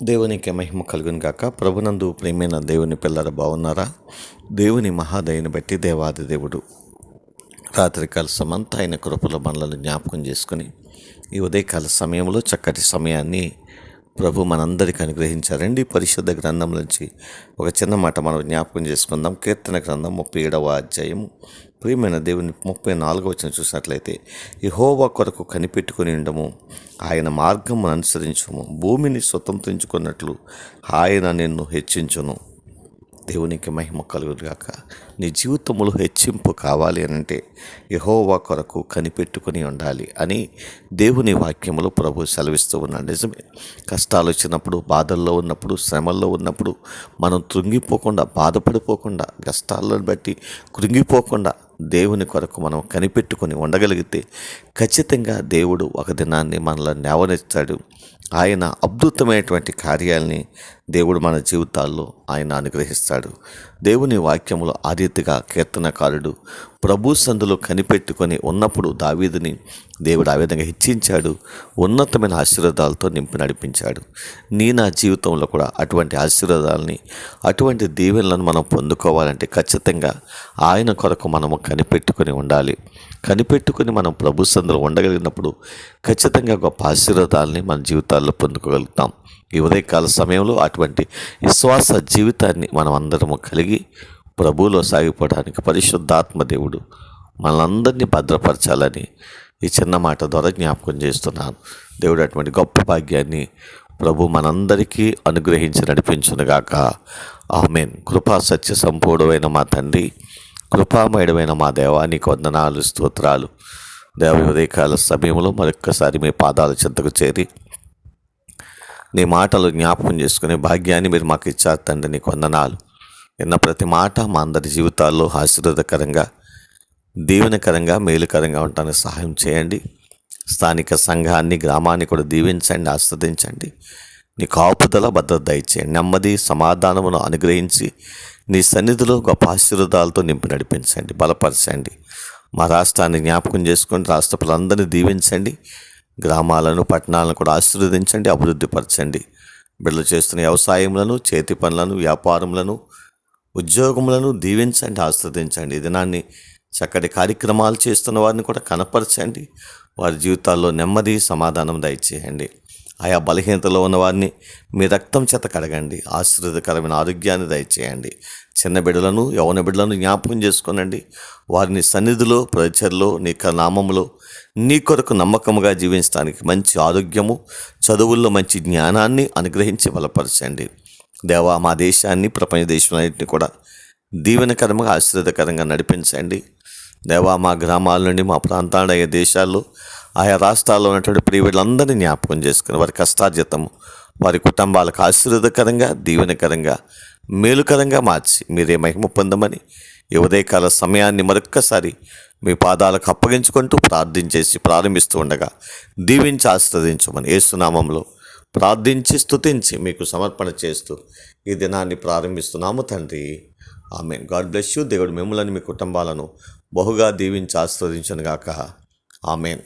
దేవునికి మహిమ కలుగును గాక. ప్రభునందు ప్రియమైన దేవుని పిల్లల బాగున్నారా? దేవుని మహాదయని బట్టి దేవాది దేవుడు రాత్రికాల సమంతా ఆయన కృపలో మనలను జ్ఞాపకం చేసుకుని ఈ ఉదయకాల సమయంలో చక్కటి సమయాన్ని ప్రభు మనందరికీ అనుగ్రహించారండి. పరిశుద్ధ గ్రంథం నుంచి ఒక చిన్న మాట మనం జ్ఞాపకం చేసుకుందాం. కీర్తన గ్రంథం 37వ అధ్యాయం ప్రియమైన దేవుని 34వ వచనం చూసినట్లయితే, యెహోవా కొరకు కనిపెట్టుకుని ఉండము, ఆయన మార్గమును అనుసరించుము, భూమిని స్వతంత్రించుకున్నట్లు ఆయన నిన్ను హెచ్చించును. దేవునికి మహిమ కలుగుగాక. నీ జీవితంలో హెచ్చింపు కావాలి అనంటే యెహోవా కొరకు కనిపెట్టుకుని ఉండాలి అని దేవుని వాక్యములో ప్రభు సెలవిస్తూ ఉన్నాడు. నిజమే, కష్టాలు వచ్చినప్పుడు, బాధల్లో ఉన్నప్పుడు, శ్రమల్లో ఉన్నప్పుడు మనం కృంగిపోకుండా, బాధపడిపోకుండా, కష్టాలను బట్టి కృంగిపోకుండా దేవుని కొరకు మనం కనిపెట్టుకొని ఉండగలిగితే ఖచ్చితంగా దేవుడు ఒక దినాన్ని మనల్ని లేవనెత్తాడు. ఆయన అద్భుతమైనటువంటి కార్యాలని దేవుడు మన జీవితాల్లో ఆయన అనుగ్రహిస్తాడు. దేవుని వాక్యములో ఆ రీతిగా కీర్తనకారుడు ప్రభు సందులో కనిపెట్టుకొని ఉన్నప్పుడు దావీదుని దేవుడు ఆ విధంగా హెచ్చించాడు, ఉన్నతమైన ఆశీర్వాదాలతో నింపి నడిపించాడు. నా జీవితంలో కూడా అటువంటి ఆశీర్వాదాలని, అటువంటి దీవెనలను మనం పొందుకోవాలంటే ఖచ్చితంగా ఆయన కొరకు మనము కనిపెట్టుకొని ఉండాలి. కనిపెట్టుకుని మనం ప్రభు సందులో ఉండగలిగినప్పుడు ఖచ్చితంగా గొప్ప ఆశీర్వాదాలని మన జీవితాల్లో పొందుకోగలుగుతాం. ఈ ఉదయకాల సమయంలో అటువంటి విశ్వాస జీవితాన్ని మనం అందరము కలిగి ప్రభువులో సాగిపోవడానికి పరిశుద్ధాత్మ దేవుడు మనందరినీ భద్రపరచాలని ఈ చిన్న మాట ద్వారా జ్ఞాపకం చేస్తున్నాను. దేవుడు అటువంటి గొప్ప భాగ్యాన్ని ప్రభు మనందరికీ అనుగ్రహించి నడిపించునుగాక. ఆమేన్. కృపా సత్య సంపూర్ణమైన మా తండ్రి, కృపామయుడమైన మా దేవా, నీకు వందనాలు, స్తోత్రాలు. దేవ ఉదయకాల సమయంలో మరొక్కసారి మీ పాదాల చెంతకు చేరి నీ మాటలు జ్ఞాపకం చేసుకునే భాగ్యాన్ని మీరు మాకు ఇచ్చారు తండ్రి. నీకు వందనాలు. విన్న ప్రతి మాట మా అందరి జీవితాల్లో ఆశీర్వాదకరంగా, దీవెనకరంగా, మేలుకరంగా ఉండడానికి సహాయం చేయండి. స్థానిక సంఘాన్ని, గ్రామాన్ని కూడా దీవించండి, ఆస్వాదించండి. నీ కాపుదల భద్రత దయచేయండి. నెమ్మది సమాధానమును అనుగ్రహించి నీ సన్నిధిలో గొప్ప ఆశీర్వాదాలతో నింపి నడిపించండి, బలపరచండి. మా రాష్ట్రాన్ని జ్ఞాపకం చేసుకొని రాష్ట్ర ప్రజలందరినీ దీవించండి. గ్రామాలను, పట్టణాలను కూడా ఆశీర్వదించండి, అభివృద్ధిపరచండి. బిడ్డలు చేస్తున్న వ్యవసాయములను, చేతి పనులను, వ్యాపారములను, ఉద్యోగములను దీవించండి, ఆస్వాదించండి. ఈ దినాన్ని చక్కటి కార్యక్రమాలు చేస్తున్న వారిని కూడా కనపరచండి. వారి జీవితాల్లో నెమ్మది సమాధానం దయచేయండి. ఆయా బలహీనతలో ఉన్న వారిని మీ రక్తం చేత కడగండి. ఆశీర్వాదకరమైన ఆరోగ్యాన్ని దయచేయండి. చిన్న బిడ్డలను, యవ్వన బిడ్డలను జ్ఞాపకం చేసుకోనండి. వారిని సన్నిధిలో, ప్రజల్లో, నీ నామములో నీ కొరకు నమ్మకముగా జీవించడానికి మంచి ఆరోగ్యము, చదువుల్లో మంచి జ్ఞానాన్ని అనుగ్రహించి బలపరచండి. దేవా, మా దేశాన్ని, ప్రపంచ దేశాలన్నింటినీ కూడా దీవెనకరంగా, ఆశీర్వాదకరంగా నడిపించండి. దేవా, మా గ్రామాల నుండి, మా ప్రాంతాల ఆయా దేశాల్లో, ఆయా రాష్ట్రాల్లో ఉన్నటువంటి ప్రియులందరినీ జ్ఞాపకం చేసుకుని వారి కష్టార్జితము, వారి కుటుంబాలకు ఆశీర్వాదకరంగా, దీవెనకరంగా, మేలుకరంగా మార్చి మీరే మహిమ పొందమని ఈ ఉదయకాల సమయాన్ని మరొక్కసారి మీ పాదాలకు అప్పగించుకుంటూ ప్రార్థించేసి ప్రారంభిస్తూ ఉండగా దీవించి ఆశీర్వదించమని యేసునామంలో ప్రార్థించి స్తుతించి మీకు సమర్పణ చేస్తూ ఈ దినాన్ని ప్రారంభిస్తున్నాము తండ్రి. ఆమేన్. God bless you. దేవుడు మిమ్మల్ని, మీ కుటుంబాలను బహుగా దీవించి ఆశీర్వదించును గాక. ఆమేన్.